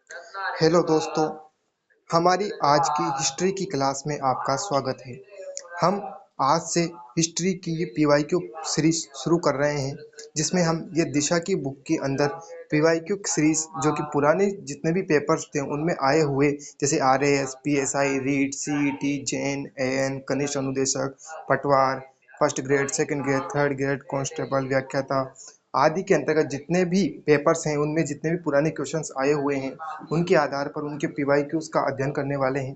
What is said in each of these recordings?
Hello दोस्तों, हमारी आज की हिस्ट्री की क्लास में आपका स्वागत है। हम आज से हिस्ट्री की ये पीवाईक्यू सीरीज शुरू कर रहे हैं, जिसमें हम ये दिशा की बुक के अंदर पीवाईक्यू सीरीज जो कि पुराने जितने भी पेपर्स थे उनमें आए हुए, जैसे RAS, PSI, REET, CET, JEN, AEN, कनिष्ठ अनुदेशक, पटवार, first grade, second grade, third grade, constable, व्याख्याता आदि के अंतर्गत जितने भी पेपर्स हैं उनमें जितने भी पुराने क्वेश्चंस आए हुए हैं उनके आधार पर उनके पीवाईक्यूज का अध्ययन करने वाले हैं।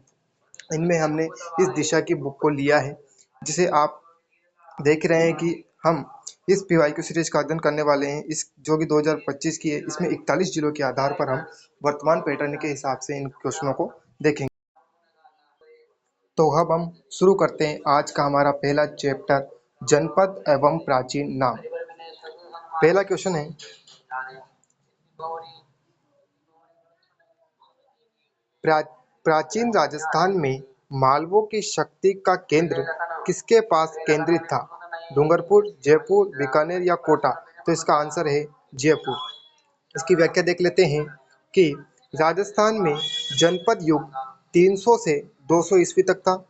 इनमें हमने इस दिशा की बुक को लिया है, जिसे आप देख रहे हैं कि हम इस पीवाईक्यू सीरीज का अध्ययन करने वाले हैं, इस जो कि 2025 की है। इसमें 41 जिलों के आधार पर हम वर्तमान पैटर्न के हिसाब से इन क्वेश्चनों को देखेंगे। तो अब हम शुरू करते हैं आज का हमारा पहला चैप्टर, जनपद एवं प्राचीन नाम। पहला क्वेश्चन है, प्रा, प्राचीन राजस्थान में मालवों की शक्ति का केंद्र किसके पास केंद्रित था? डूंगरपुर, जयपुर, बीकानेर या कोटा? तो इसका आंसर है जयपुर। इसकी व्याख्या देख लेते हैं कि राजस्थान में जनपद युग 300 से 200 ईस्वी तक था।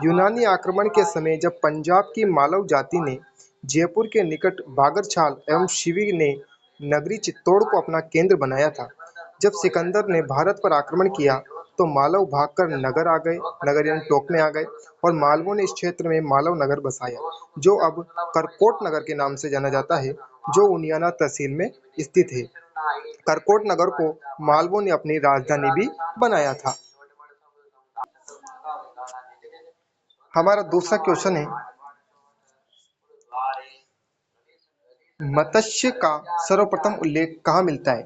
यूनानी आक्रमण के समय जब पंजाब की मालव जाति ने जयपुर के निकट बागरछाल एवं शिवी ने नगरी चित्तौड़ को अपना केंद्र बनाया था। जब सिकंदर ने भारत पर आक्रमण किया तो मालव भागकर नगर आ गए, नगर यानी टोक में आ गए, और मालवों ने इस क्षेत्र में मालव नगर बसाया, जो अब करकोट नगर के नाम से जाना जाता है, जो उनियाना तहसील में स्थित है। करकोट नगर को मालवों ने अपनी राजधानी भी बनाया था। हमारा दूसरा क्वेश्चन है, मत्स्य का सर्वप्रथम उल्लेख कहाँ मिलता है?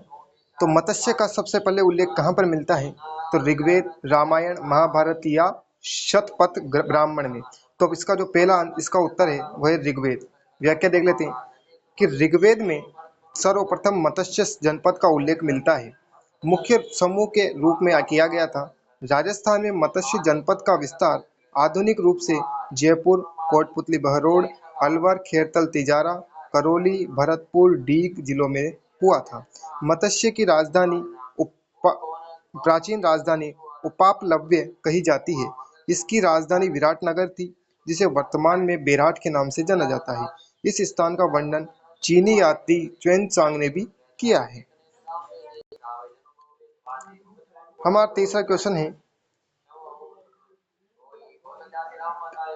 तो मत्स्य का सबसे पहले उल्लेख कहाँ पर मिलता है? तो ऋग्वेद, रामायण, महाभारत या शतपथ ब्राह्मण में। तो इसका जो पहला इसका उत्तर है वह है ऋग्वेद। व्याख्या देख लेते हैं कि ऋग्वेद में सर्वप्रथम मत्स्य जनपद का उल्लेख मिलता है। मुख्य समूह के रूप में किया गया था। राजस्थान में मत्स्य जनपद का विस्तार आधुनिक रूप से जयपुर, कोटपुतली, बहरोड, अलवर, खेरतल, तिजारा, करौली, भरतपुर, डीग जिलों में हुआ था। मत्स्य की राजधानी प्राचीन राजधानी उपापलव्य कही जाती है। इसकी राजधानी विराटनगर थी, जिसे वर्तमान में बेराट के नाम से जाना जाता है। इस स्थान का वर्णन चीनी यात्री च्वेन ने भी किया है। हमारा तीसरा क्वेश्चन है,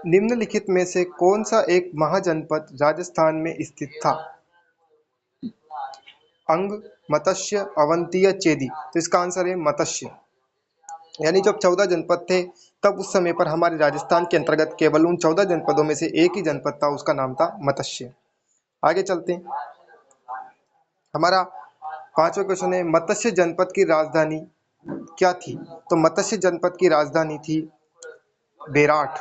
निम्नलिखित में से कौन सा एक महाजनपद राजस्थान में स्थित था? अंग, मत्स्य, अवंती या चेदी? तो इसका आंसर है मत्स्य। यानी जब 14 जनपद थे तब उस समय पर हमारे राजस्थान के अंतर्गत केवल उन 14 जनपदों में से एक ही जनपद था, उसका नाम था मत्स्य। आगे चलते हैं। हमारा पांचवा क्वेश्चन है, मत्स्य जनपद की राजधानी क्या थी? तो मत्स्य जनपद की राजधानी थी बेराट।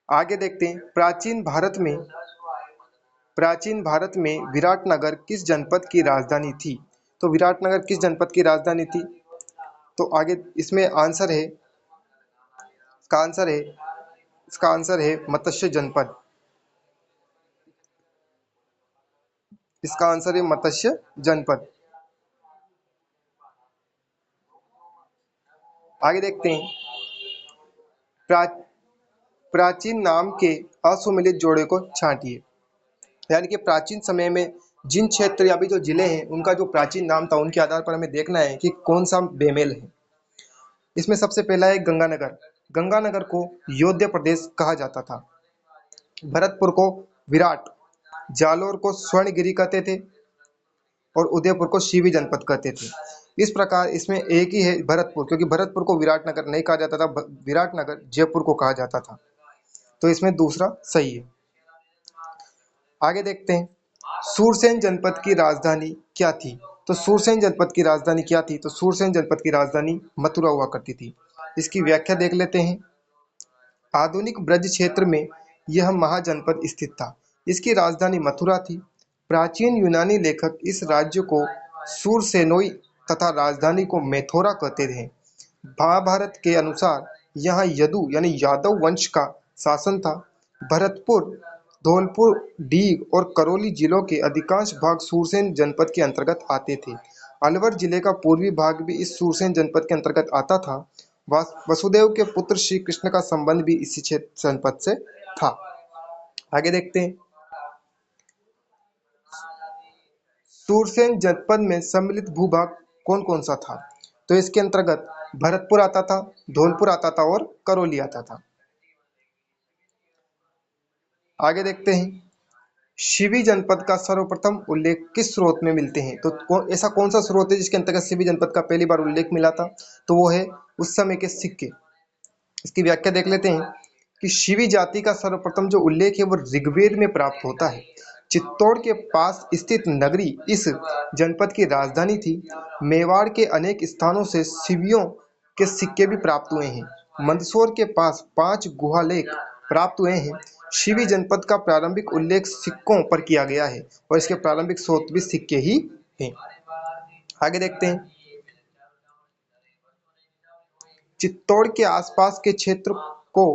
आगे देखते हैं, प्राचीन भारत में विराटनगर किस जनपद की राजधानी थी? तो विराटनगर किस जनपद की राजधानी थी? तो आगे इसमें आंसर है, इसका आंसर है मत्स्य जनपद। इसका आंसर है मत्स्य जनपद। आगे देखते हैं, प्रा, प्राचीन नाम के असुमिलित जोड़े को छांटिए। यानी कि प्राचीन समय में जिन क्षेत्र या भी जो जिले हैं उनका जो प्राचीन नाम था उनके आधार पर हमें देखना है कि कौन सा बेमेल है। इसमें सबसे पहला है गंगानगर। गंगानगर को योध्य प्रदेश कहा जाता था। भरतपुर को विराट, जालोर को स्वर्णगिरी कहते थे और उदयपुर को शिवी जनपद कहते थे। इस प्रकार इसमें एक ही है भरतपुर, क्योंकि भरतपुर को विराटनगर नहीं कहा जाता था, विराटनगर जयपुर को कहा जाता था। तो इसमें दूसरा सही है। आगे देखते हैं, सूरसेन जनपद की राजधानी क्या थी? तो सूरसेन जनपद की राजधानी क्या थी? तो सूरसेन जनपद की राजधानी मथुरा हुआ करती थी। इसकी व्याख्या देख लेते हैं। आधुनिक ब्रज क्षेत्र में यह महाजनपद स्थित था। इसकी राजधानी मथुरा थी। प्राचीन यूनानी लेखक इस राज्य को सूरसेनोई तथा राजधानी को मेथोरा कहते थे। महाभारत के अनुसार यहाँ यदु यानी यादव वंश का शासन था। भरतपुर, धौलपुर, डीग और करौली जिलों के अधिकांश भाग सूरसेन जनपद के अंतर्गत आते थे। अलवर जिले का पूर्वी भाग भी इस सूरसेन जनपद के अंतर्गत आता था। वसुदेव के पुत्र श्री कृष्ण का संबंध भी इसी क्षेत्र जनपद से था। आगे देखते हैं, सूरसेन जनपद में सम्मिलित भूभाग कौन कौन सा था? तो इसके अंतर्गत भरतपुर आता था, धौलपुर आता था और करौली आता था। आगे देखते हैं, शिवी जनपद का सर्वप्रथम उल्लेख किस स्रोत में मिलते हैं? तो ऐसा कौन सा स्रोत है जिसके अंतर्गत शिवी जनपद का पहली बार उल्लेख मिला था? तो वो है उस समय के सिक्के। इसकी व्याख्या देख लेते हैं कि शिवी जाति का सर्वप्रथम जो उल्लेख है वो ऋग्वेद में प्राप्त होता है। चित्तौड़ के पास स्थित नगरी इस जनपद की राजधानी थी। मेवाड़ के अनेक स्थानों से शिवियों के सिक्के भी प्राप्त हुए हैं। मंदसौर के पास 5 गुहालेख प्राप्त हुए हैं। शिवी जनपद का प्रारंभिक उल्लेख सिक्कों पर किया गया है और इसके प्रारंभिक स्रोत भी सिक्के ही हैं। आगे देखते हैं, चित्तौड़ के आसपास के क्षेत्र को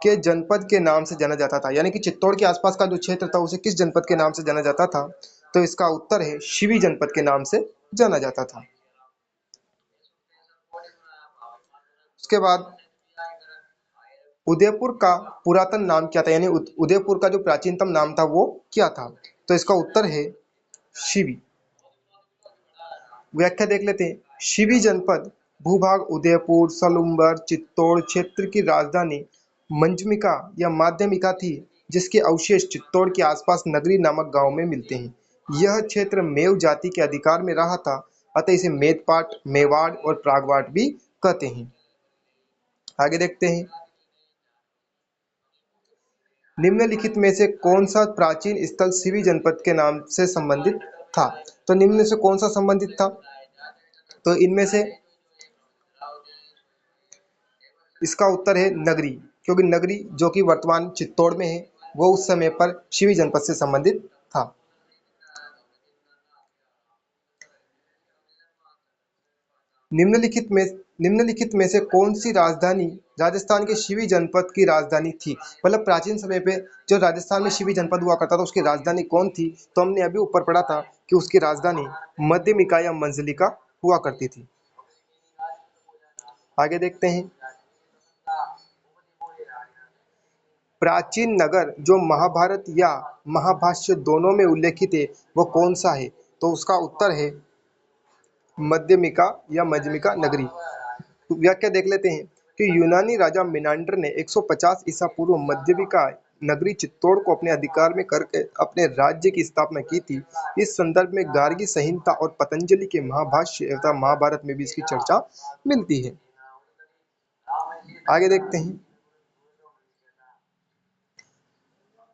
के जनपद के नाम से जाना जाता था, यानी कि चित्तौड़ के आसपास का जो क्षेत्र था उसे किस जनपद के नाम से जाना जाता था? तो इसका उत्तर है शिवी जनपद के नाम से जाना जाता था। उसके बाद उदयपुर का पुरातन नाम क्या था, यानी उदयपुर का जो प्राचीनतम नाम था वो क्या था? तो इसका उत्तर है शिवी। व्याख्या देख लेते हैं, शिवी जनपद भूभाग उदयपुर, सलुम्बर, चित्तौड़ क्षेत्र की राजधानी मंजमिका या माध्यमिका थी, जिसके अवशेष चित्तौड़ के आसपास नगरी नामक गांव में मिलते हैं। यह क्षेत्र मेव जाति के अधिकार में रहा था, अतः इसे मेदपाट, मेवाड़ और प्रागवाट भी कहते हैं। आगे देखते हैं, निम्नलिखित में से कौन सा प्राचीन स्थल शिवी जनपद के नाम से संबंधित था? तो निम्न में से कौन सा संबंधित था? तो इनमें से इसका उत्तर है नगरी, क्योंकि नगरी जो कि वर्तमान चित्तौड़ में है वो उस समय पर शिवी जनपद से संबंधित था। निम्नलिखित में से कौन सी राजधानी राजस्थान के शिवी जनपद की राजधानी थी? मतलब प्राचीन समय पे जो राजस्थान में शिवी जनपद हुआ करता था उसकी राजधानी कौन थी? तो हमने अभी ऊपर पढ़ा था कि उसकी राजधानी मध्यमिका या मंजलिका हुआ करती थी। आगे देखते हैं, प्राचीन नगर जो महाभारत या महाभाष्य दोनों में उल्लेखित है वो कौन सा है? तो उसका उत्तर है मध्यमिका या मध्यमिका नगरी। व्याख्या देख लेते हैं कि यूनानी राजा मिनांडर ने 150 ईसा पूर्व मध्यमिका नगरी चित्तौड़ को अपने अधिकार में करके अपने राज्य की स्थापना की थी। इस संदर्भ में गार्गी संहिता और पतंजलि के महाभाष्य तथा महाभारत में भी इसकी चर्चा मिलती है। आगे देखते हैं,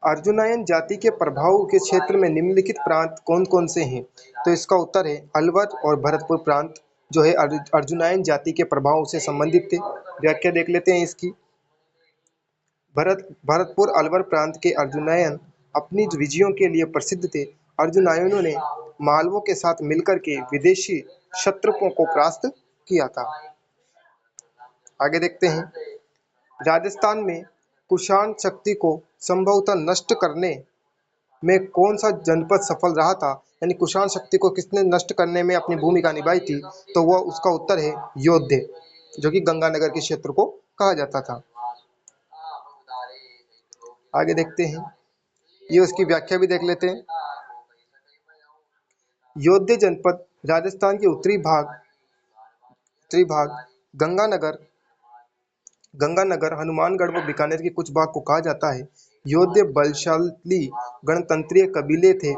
अर्जुनायन जाति के प्रभाव के क्षेत्र में निम्नलिखित प्रांत कौन कौन से हैं? तो इसका उत्तर है अलवर और भरतपुर प्रांत जो है अर्जुनायन जाति के प्रभाव से संबंधित थे। व्याख्या देख लेते हैं इसकी, भरतपुर अलवर प्रांत के अर्जुनायन अपनी विजयों के लिए प्रसिद्ध थे। अर्जुनायनों ने मालवों के साथ मिलकर के विदेशी शत्रुओं को परास्त किया था। आगे देखते हैं, राजस्थान में कुषाण शक्ति को संभवतः नष्ट करने में कौन सा जनपद सफल रहा था? यानी कुषाण शक्ति को किसने नष्ट करने में अपनी भूमिका निभाई थी? तो वह उसका उत्तर है योद्धे, जो कि गंगानगर के क्षेत्र को कहा जाता था। आगे देखते हैं, ये उसकी व्याख्या भी देख लेते हैं। योद्धे जनपद राजस्थान के उत्तरी भाग गंगानगर हनुमानगढ़ व बीकानेर के कुछ भाग को कहा जाता है। योद्धे बलशाली गणतंत्रीय कबीले थे।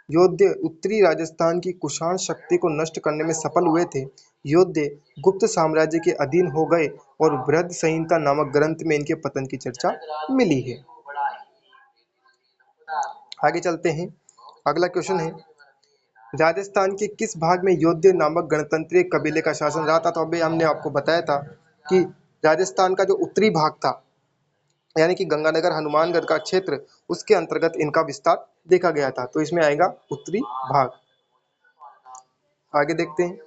योद्धे उत्तरी राजस्थान की कुषाण शक्ति को नष्ट करने में सफल हुए थे। योद्धे गुप्त साम्राज्य के अधीन हो गए और बृहद संहिता नामक ग्रंथ में इनके पतन की चर्चा मिली है। आगे चलते हैं, अगला क्वेश्चन है, राजस्थान के किस भाग में योद्धे नामक गणतंत्रीय कबीले का शासन रहा था? तो अभी हमने आपको बताया था कि राजस्थान का जो उत्तरी भाग था, यानी कि गंगानगर हनुमानगढ़ का क्षेत्र, उसके अंतर्गत इनका विस्तार देखा गया था। तो इसमें आएगा उत्तरी भाग। आगे देखते हैं,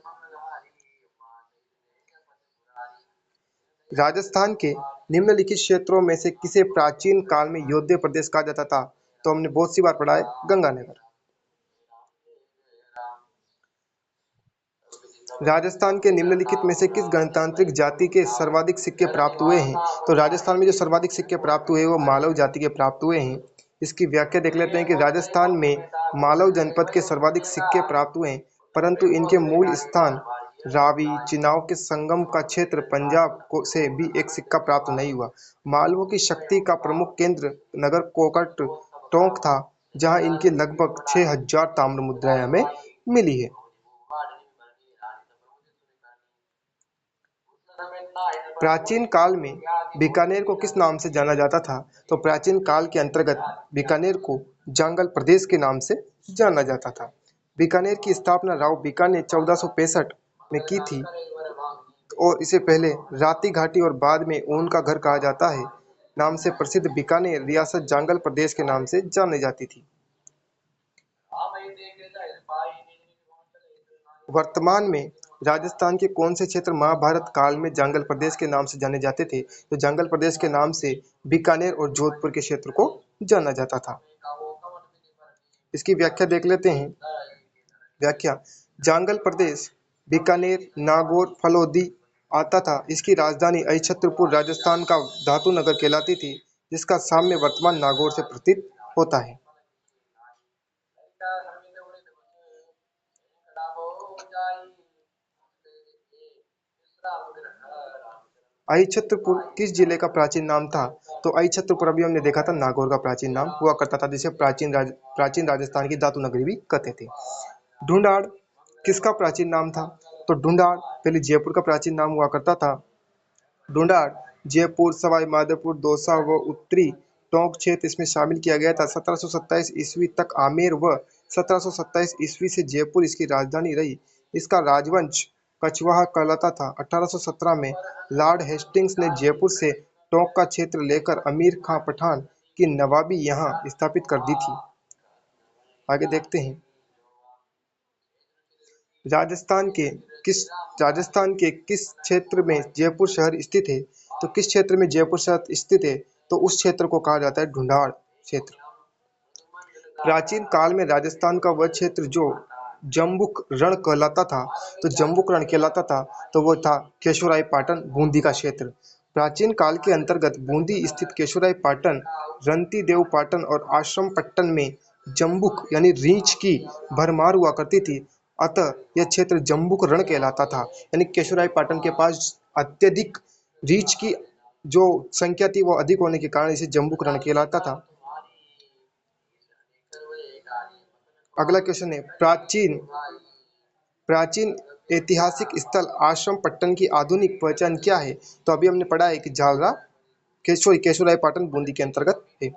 राजस्थान के निम्नलिखित क्षेत्रों में से किसे प्राचीन काल में योद्धे प्रदेश कहा जाता था? तो हमने बहुत सी बार पढ़ा है गंगानगर। राजस्थान के निम्नलिखित में से किस गणतांत्रिक जाति के सर्वाधिक सिक्के प्राप्त हुए हैं? तो राजस्थान में जो सर्वाधिक सिक्के प्राप्त हुए हैं वो मालव जाति के प्राप्त हुए हैं। इसकी व्याख्या देख लेते हैं कि राजस्थान में मालव जनपद के सर्वाधिक सिक्के प्राप्त हुए हैं, परंतु इनके मूल स्थान रावी चिनाव के संगम का क्षेत्र पंजाब को से भी एक सिक्का प्राप्त नहीं हुआ। मालवों की शक्ति का प्रमुख केंद्र नगर कोकट टोंक था, जहां इनकी लगभग 6000 ताम्र मुद्राएं हमें मिली है। प्राचीन काल में बीकानेर को किस नाम से जाना जाता था? तो प्राचीन काल के अंतर्गत बीकानेर को जांगल प्रदेश के नाम से जाना जाता था। बीकानेर की स्थापना राव बीकानेर 1465 में की थी और इसे पहले राती घाटी और बाद में ऊन का घर कहा जाता है नाम से प्रसिद्ध बीकानेर रियासत जांगल प्रदेश के नाम से जानी जाती थी। वर्तमान में राजस्थान के कौन से क्षेत्र महाभारत काल में जांगल प्रदेश के नाम से जाने जाते थे? तो जांगल प्रदेश के नाम से बीकानेर और जोधपुर के क्षेत्र को जाना जाता था। इसकी व्याख्या देख लेते हैं। व्याख्या: जांगल प्रदेश बीकानेर, नागौर, फलोदी आता था। इसकी राजधानी अहिछत्रपुर राजस्थान का धातु नगर कहलाती थी, जिसका साम्य वर्तमान नागौर से प्रतीत होता है। अहिछत्रपुर किस जिले का प्राचीन नाम था? तो अहिछत्रपुर अभी हमने देखा था नागौर का प्राचीन नाम हुआ करता था, जिसे प्राचीन राजस्थान की धातु नगरी भी कहते थे। ढूंढाड़ किसका प्राचीन नाम था? तो ढूंढाड़ पहले जयपुर का प्राचीन नाम हुआ करता था। ढूंढाड़ जयपुर, सवाई माधोपुर, दौसा व उत्तरी टोंक क्षेत्र इसमें शामिल किया गया था। 1727 ईस्वी तक आमेर व 1727 ईस्वी से जयपुर इसकी राजधानी रही। इसका राजवंश कछवाहा कहलाता था। 1817 में लॉर्ड हेस्टिंग्स ने जयपुर से टोंक का क्षेत्र लेकर अमीर खां पठान की नवाबी यहाँ स्थापित कर दी थी। आगे देखते हैं। राजस्थान के किस क्षेत्र में जयपुर शहर स्थित है? तो किस क्षेत्र में जयपुर शहर स्थित है? तो उस क्षेत्र को कहा जाता है ढूंढाड़ क्षेत्र। प्राचीन काल में राजस्थान का वह क्षेत्र जो जम्बुक रण कहलाता था, तो वो था केशोराय पाटन बूंदी का क्षेत्र। प्राचीन काल के अंतर्गत बूंदी स्थित केशोराय पाटन, रंती देव पाटन और आश्रम पट्टन में जम्बुक यानी रीछ की भरमार हुआ करती थी। अतः यह क्षेत्र जम्बुक रण कहलाता था। यानी केशोराय पाटन के पास अत्यधिक रीछ की जो संख्या थी वो अधिक होने के कारण इसे जम्बुक रण कहलाता था। अगला क्वेश्चन है, प्राचीन ऐतिहासिक स्थल आश्रम पट्टन की आधुनिक पहचान क्या है? तो अभी हमने पढ़ा है कि झालरा केशोराय पाटन बूंदी के अंतर्गत है।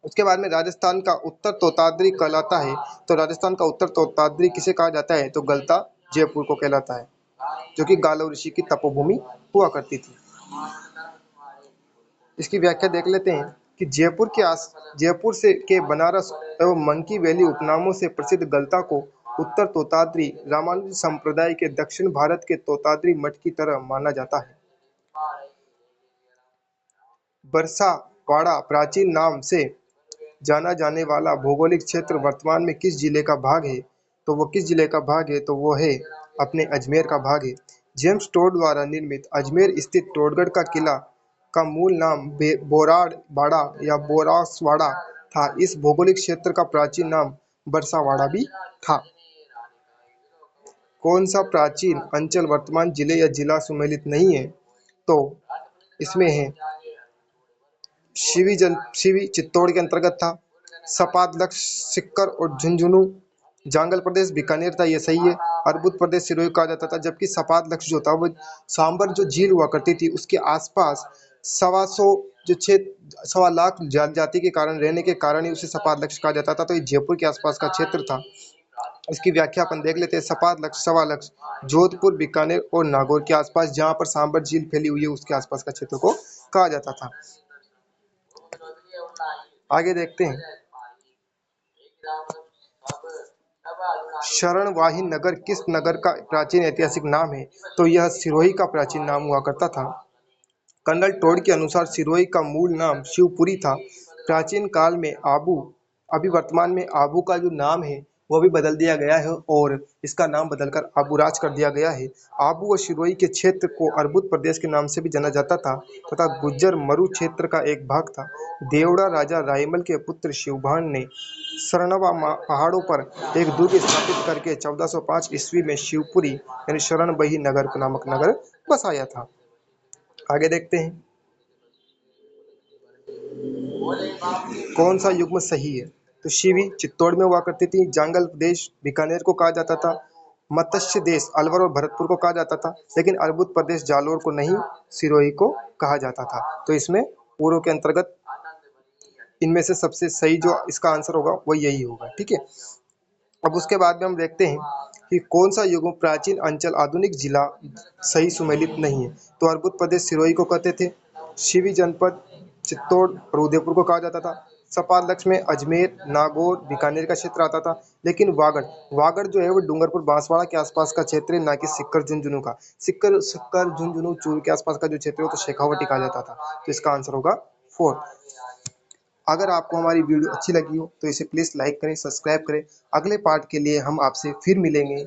उसके बाद में राजस्थान का उत्तर तोताद्री कहलाता है। तो राजस्थान का उत्तर तोताद्री किसे कहा जाता है? तो गलता जयपुर को कहलाता है, जो कि गालव ऋषि की तपोभूमि हुआ करती थी। इसकी व्याख्या देख लेते हैं कि जयपुर से के बनारस एवं मंकी वैली उपनामों से प्रसिद्ध गलता को उत्तर तोताद्री रामानुज संप्रदाय के दक्षिण भारत के तोताद्री मठ की तरह माना जाता है। बरसावाड़ा प्राचीन नाम से जाना जाने वाला भौगोलिक क्षेत्र वर्तमान में किस जिले का भाग है? तो वो किस जिले का भाग है? तो वो है अपने अजमेर का भाग है। जेम्स टोड द्वारा निर्मित अजमेर स्थित टोडगढ़ का किला का मूल नाम बोराड़बाड़ा या बोरासवाड़ा था। इस भौगोलिक क्षेत्र का प्राचीन नाम बरसावाड़ा भी था। कौन सा प्राचीन अंचल वर्तमान जिले या जिला सुमेलित नहीं है? तो इसमें है शिवी चित्तौड़ के अंतर्गत था। सपादलक्ष सिक्कर और झुंझुनू जांगल प्रदेश बीकानेर था, ये सही है। अर्बुद प्रदेश सिरोही कहा जाता था, जबकि सपादलक्ष जो था वो सांबर जो झील हुआ करती थी उसके आसपास 1.25 जाति के कारण रहने के कारण ही उसे सपादलक्ष कहा जाता था। तो ये जयपुर के आसपास का क्षेत्र था। इसकी व्याख्या अपन देख लेते हैं। सपादलक्ष सवा लक्ष जोधपुर बीकानेर और नागौर के आसपास जहाँ पर सांबर झील फैली हुई है उसके आसपास का क्षेत्र को कहा जाता था। आगे देखते हैं। शरणवाही नगर किस नगर का प्राचीन ऐतिहासिक नाम है? तो यह सिरोही का प्राचीन नाम हुआ करता था। कर्नल टोड के अनुसार सिरोही का मूल नाम शिवपुरी था। प्राचीन काल में आबू, अभी वर्तमान में आबू का जो नाम है वो भी बदल दिया गया है और इसका नाम बदलकर आबूराज कर दिया गया है। आबू व सिरोही के क्षेत्र को अर्बुद प्रदेश के नाम से भी जाना जाता था तथा गुज्जर मरु क्षेत्र का एक भाग था। देवड़ा राजा रायमल के पुत्र शिवभान ने सरनवा पहाड़ों पर एक दुर्ग स्थापित करके 1405 ईस्वी में शिवपुरी यानी शरणबही नगर नामक नगर बसाया था। आगे देखते हैं कौन सा युग्म सही है। तो शिवी चित्तौड़ में हुआ करती थी, जांगल देश बीकानेर को कहा जाता था, मत्स्य देश अलवर और भरतपुर को कहा जाता था, लेकिन अर्बुद प्रदेश जालोर को नहीं, सिरोही को कहा जाता था। तो इसमें पूर्व के अंतर्गत इनमें से सबसे सही जो इसका आंसर होगा वो यही होगा। ठीक है, अब उसके बाद में हम देखते हैं कि कौन सा युग्म प्राचीन अंचल आधुनिक जिला सही सुमेलित नहीं है। तो अर्बुद प्रदेश सिरोही को कहते थे, शिवी जनपद चित्तौड़ और उदयपुर को कहा जाता था, सपाट लक्ष्य में अजमेर नागौर बीकानेर का क्षेत्र आता था, लेकिन वागड़ वागड़ जो है वो डूंगरपुर बांसवाड़ा के आसपास का क्षेत्र है, ना कि सिक्कर झुंझुनू का। सिक्कर सिक्कर झुंझुनू चूरू के आसपास का जो क्षेत्र है वो तो शेखावाटी कहा जाता था। तो इसका आंसर होगा 4। अगर आपको हमारी वीडियो अच्छी लगी हो तो इसे प्लीज़ लाइक करें, सब्सक्राइब करें। अगले पार्ट के लिए हम आपसे फिर मिलेंगे।